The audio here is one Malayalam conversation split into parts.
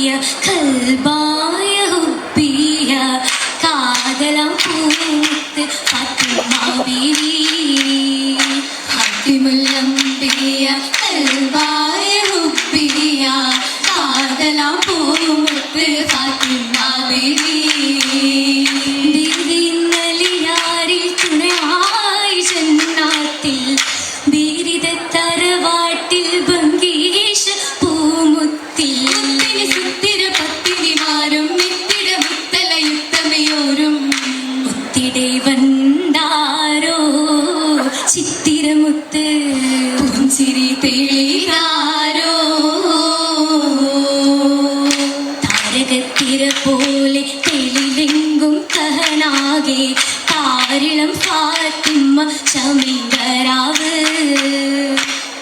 കൽബായ ഹുബിയ കാതലം പൂത്ത് ഫാത്തിമ ബീവി ഫാത്തിമുൽ അംബിയ കൽബായ ഹുബിയ കാതലം പൂത്ത് ഫാത്തിമ ബീവി ബീരിന്നലിയാരിൽ തുണയായി ജന്നാത്തിൽ ബീരിത തറവാട്ടിൽ ബംഗീഷ പൂമുത്തിൽ സുത്തിര പത്തിരിമാരും നിത്തിര മുത്തലയുത്തമയോരും മുത്തിടെ വണ്ടാരോ ചിത്തിരമുത്ത് പുഞ്ചിരി തേടാരോ താരകത്തിര പോലെ തെളിലെങ്കും കഹനാകെ താരിളം ഫാത്തിമ ചമിങ്കരാവ്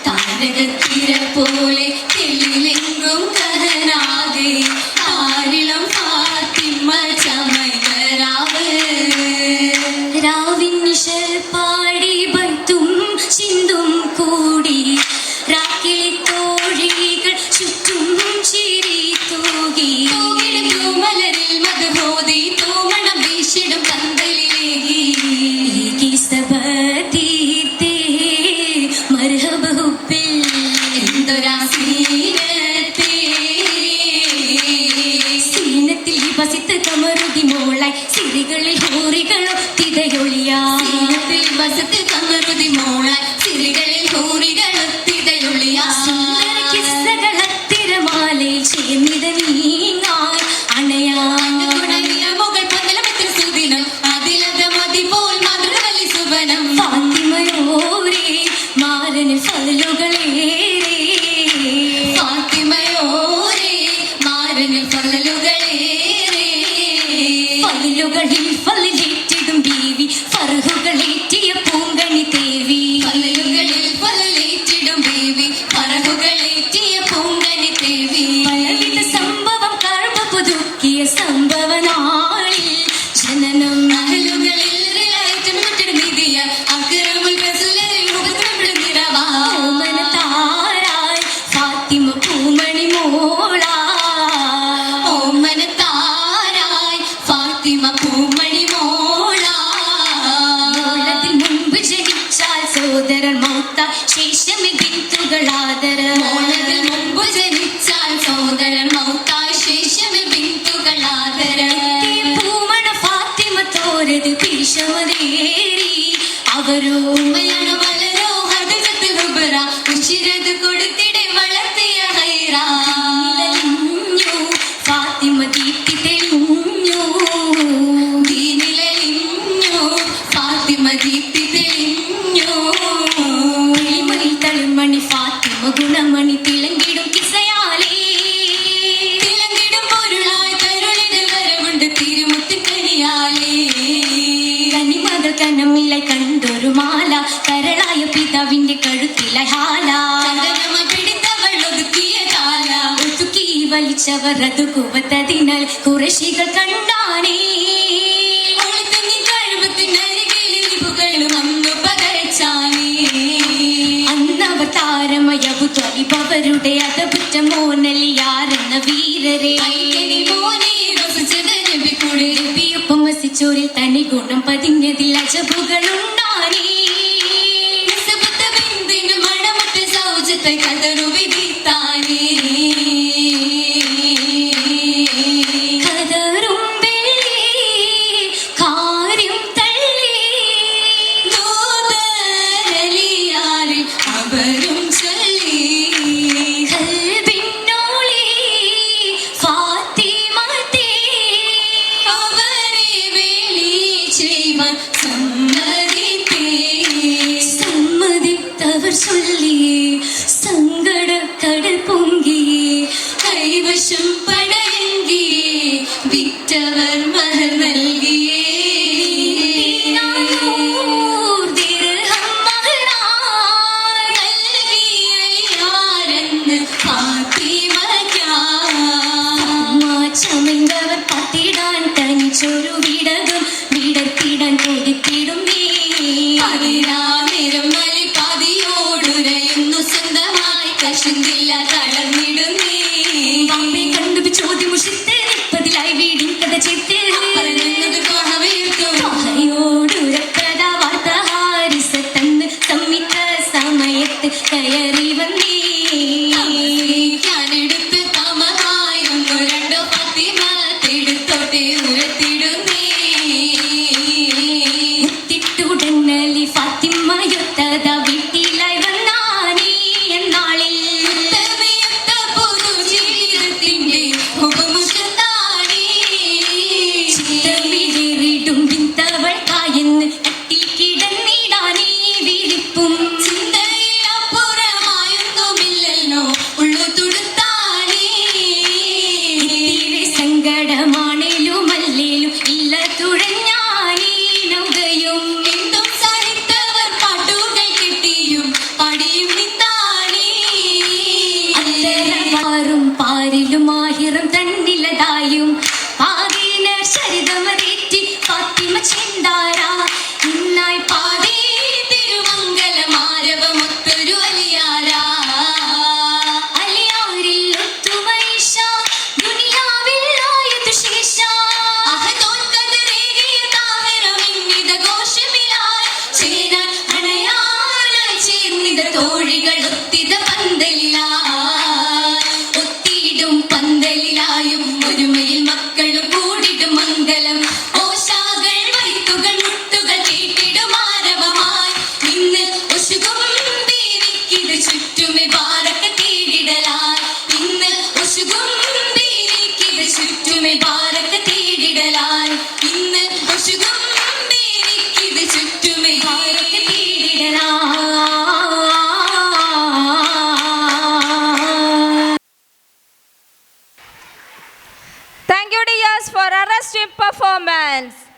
താരകത്തിര പോലെ തെളിലെങ്കും കഹനാകെ താരിളം ഫാത്തിമ ചമിങ്കരാവ് രാവിൻ നിശൽ പാടി ബൈത്തും ചിന്തും കൂടി രാക്കിളി തോഴികൾ ചുറ്റും ചിരി തൂകി മലരിൽ മധുഹോതി തൂമണം വീശിടും പന്തലിലേകി സബതീത്തേ മർഹബ ഹുബ്ബിൽ എന്തൊരാ സീനത്തിൽ ബസിത്ത് കമറുതി മോളായി സിരികളിൽ ഹൂറികളോ തിതയൊളിയാ സീനത്തിൽ ബസിത്ത് കമറുതി മോളായി സിരികളിൽ ഹൂറികളോ തിതയൊളിയാ സുന്ദര കിസ്സകളത്തിരമാലയിൽ ചേർന്നിത നീങ്ങാൻ അണയാൻ ഗുണനില മുകൾ പന്തലമത്തിൽ സുദിനം അതിലത മതി പോൽ മധുരവലി സുവനം ഫാത്തിമയോരേ മാരനിൽ ഫലലുകളേറെ ഫാത്തിമയോരേ മാരനിൽ ഫലലുകളേറെ ഫലലുകളിൽ ഫലിലേറ്റിടും ബീവി ഫർഹുകളേറ്റിയ പൂങ്കണി ദേവി ഫലലുകളിൽ ഫലിലേറ്റിടും ബീവി ഫർഹുകളേറ്റിയ പൂങ്കണി ദേവി പലവിധ സംഭവം കർമ്മ പുതുക്കിയ സംഭവ നാളിൽ ജനനം അഹലുകളിൽ നിധിയ അക്രമുൽ റസൂലിൽ മുഖത്തമിഴ് നിറവാ ഓമന താരായി ഫാത്തിമ പൂമണി മോളാ ഓമന താരായി ഫാത്തിമ പൂമണി മോളാ മോളതിൽ മുമ്പ് ജനിച്ചാൽ സോദരൻ മൗത്ത ശേഷമേ ബിന്ദുകളാദര മോളതിൽ മുമ്പ് ജനിച്ചാൽ സോദരൻ മൗത്ത ശേഷമേ ബിന്ദുകളാദര പൂമണ ഫാത്തിമ തോരത് പിരിശമതേറി അവരോ ഉമ്മയാണ് വളരോ ഹദജത്തുൽ ഹുബ്ര ഉശിരത് കൊടുത്തിടെ വളർത്തിയ ഹൈറാ നിലലിഞ്ഞു ഫാത്തിമ ദീപ്തി തെളിഞ്ഞു നിലലിഞ്ഞു ഫാത്തിമ ദീപ്തി തെളിഞ്ഞു കിളിമണി തളിമണി ഫാത്തിമ ഗുണമണി തിളങ്ങിടും കിസയാലേ തിളങ്ങിടും പൊരുളായി തരുളിന് വരവുണ്ട് തിരുമുത്തിക്കണിയാലേ കനിമകൾ കനമില്ല കണ്ടൊരു മാല കരളായ പിതാവിന്റെ കഴുത്തിലെ ഹാല പിടിത്തവൾ ഒതുക്കിയ കാല ഒതുക്കി വലിച്ചവർ അത് കുവത്തതിനാൽ കുറശികൾ കണ്ടാനേ കഴിവത്തിനരികിലും അന്നു പകരച്ചാനേ അന്നവർ താരമയവു ത്വലിപവരുടെ അതപുറ്റ മോനലിയാരെന്ന വീരരെ ൊപ്പം വസിച്ചോരിൽ തനി ഗുണം പതിഞ്ഞതിൽ അജബുകളുണ്ടാനേ മണമത്തെ സൗജത്തെ കതറു വിധിത്താനേ കതറും വെള്ളി കാര്യം തള്ളി ദൂതരലിയാരിൽ അവരും ചൊല്ലി കൽബിന്നോളി ഫാത്തിമത്തെ അവരെ വേളി ചെയ്യുവാൻ സമ്മതിത്തവർ ചൊല്ലി സങ്കട കടൽ പൊങ്കി കൈവശം പടയെങ്കി വിറ്റവർ മഹർ നൽകിയേ ചമൈന്തവർ പത്തിടാൻ തനിച്ചൊരു വിടകം വിടത്തിടാൻ കൊതിത്തിടും നീ നേരം മലി പാതിയോടുരയുന്നു സ്വന്തമായി കശുന്നില്ല തളർന്നിടും നീ കണ്ടു ചോദ്യം മുഷിത്ത് നിപ്പതിലായി വീടിൻ കഥ ചേർത്ത് ോടുരക്കഥ വാർത്ത ഹാരിസ തന്ന് സംമിത്ത സമയത്ത് കയറി വന്നേ ഞാനെടുത്ത് തമതായി ഒന്നോ രണ്ടോ ഫാത്തിമ തെടുത്തോട്ടെ ഉരത്തിടുന്നേ ഉത്തിട്ടുടനലി ഫാത്തിമയൊത്തത വീട്ടിലായി വന്നാനീ എന്നാളിൽ ജീവിതത്തിന്റെ ഉപമുഷത്താണീ ചിത്തവിടേറിടും വിന്തവൾ കായെന്ന് കട്ടിൽ കിടന്നിടാനീ വിളിപ്പും ചിന്തയിലപ്പുറമായൊന്നുമില്ലല്ലോ ഉള്ളു തുടുത്താനീ സങ്കടമാണേലും അല്ലേലും ഇല്ല തുഴഞ്ഞാനീ നൗകയും എന്തും സഹിത്തവർ പാട്ടുകൾ കിട്ടിയും പാടിയും നിത്താനീ അത്തരവാറും പാരിലും ആഹിറും തന്നിലതായും പാതീന ശരിതമതേറ്റി ഫാത്തിമ ചെന്താരാ ഇന്നായി പാതേ തിരുമംഗലമാരവമൊത്തൊരു അലിയാരാ അലിയാരിൽ ഒത്തുമൈഷ ദുനിയാവിൽ ആയതു ശേഷ അഹദോൻകതരേകിയ താഹിറമിന്നിത ഘോഷമിലായി ചേരാൻ അണയാനായി ചേർന്നിത തോഴികൾ ഒത്തിത പന്തലിലായി ഒത്തിയിടും പന്തലിലായും ഒരുമയിൽ മക്കളും കൂടിടും മംഗലം ഓശാകൾ വൈത്തുകൾ മുട്ടുകൾ കേട്ടിടും ആരവമായി ഇന്ന് ഒശുകും ബീവിക്കിത് ചുറ്റുമേ ബാരക്ക തേടിടലായി ഇന്ന് ഒശുകും ബീവിക്കിത് ചുറ്റുമേ ബാരക്ക തേടിടലായി ഇന്ന് ഒശുകും ബീവിക്കിത് ചുറ്റുമേ ബാരക്ക തേടിടലായി Thank you, dears, for arresting performance.